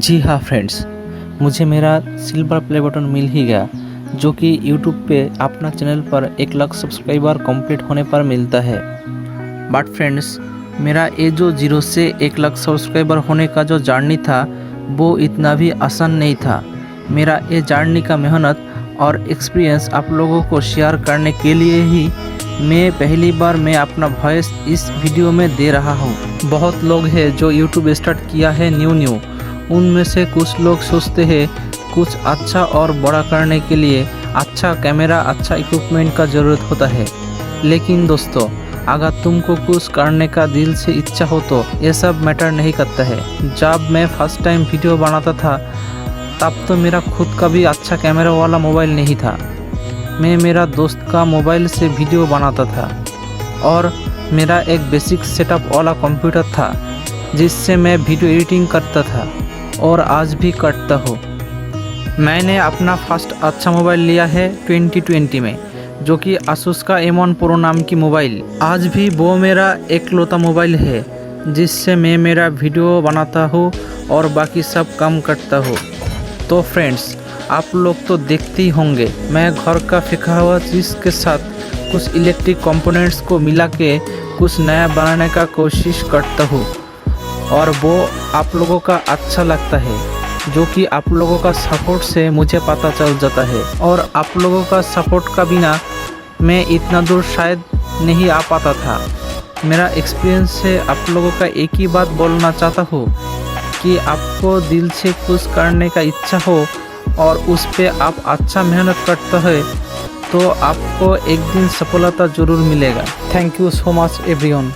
जी हाँ फ्रेंड्स, मुझे मेरा सिल्वर प्ले बटन मिल ही गया, जो कि यूट्यूब पे अपना चैनल पर 1 लाख सब्सक्राइबर कंप्लीट होने पर मिलता है। बट फ्रेंड्स, मेरा ये जो 0 से 1 लाख सब्सक्राइबर होने का जो जर्नी था, वो इतना भी आसान नहीं था। मेरा ये जर्नी का मेहनत और एक्सपीरियंस आप लोगों को शेयर करने के लिए ही मैं पहली बार अपना वॉइस इस वीडियो में दे रहा हूँ। बहुत लोग हैं जो यूट्यूब स्टार्ट किया है न्यू, उनमें से कुछ लोग सोचते हैं कुछ अच्छा और बड़ा करने के लिए अच्छा कैमरा, अच्छा इक्विपमेंट का ज़रूरत होता है। लेकिन दोस्तों, अगर तुमको कुछ करने का दिल से इच्छा हो तो ये सब मैटर नहीं करता है। जब मैं फर्स्ट टाइम वीडियो बनाता था, तब तो मेरा खुद का भी अच्छा कैमरा वाला मोबाइल नहीं था। मैं मेरा दोस्त का मोबाइल से वीडियो बनाता था और मेरा एक बेसिक सेटअप वाला कंप्यूटर था, जिससे मैं वीडियो एडिटिंग करता था और आज भी करता हूँ। मैंने अपना फर्स्ट अच्छा मोबाइल लिया है 2020 में, जो कि आसूस का M1 Pro नाम की मोबाइल। आज भी वो मेरा एकलौता मोबाइल है, जिससे मैं मेरा वीडियो बनाता हूँ और बाकी सब काम करता हूँ। तो फ्रेंड्स, आप लोग तो देखते ही होंगे, मैं घर का फेंका हुआ चीज़ के साथ कुछ इलेक्ट्रिक कंपोनेंट्स को मिला के कुछ नया बनाने का कोशिश करता हूँ और वो आप लोगों का अच्छा लगता है, जो कि आप लोगों का सपोर्ट से मुझे पता चल जाता है। और आप लोगों का सपोर्ट का बिना मैं इतना दूर शायद नहीं आ पाता था। मेरा एक्सपीरियंस से आप लोगों का एक ही बात बोलना चाहता हूँ कि आपको दिल से कुछ करने का इच्छा हो और उस पे आप अच्छा मेहनत करते हो, तो आपको एक दिन सफलता ज़रूर मिलेगा। Thank you so much everyone.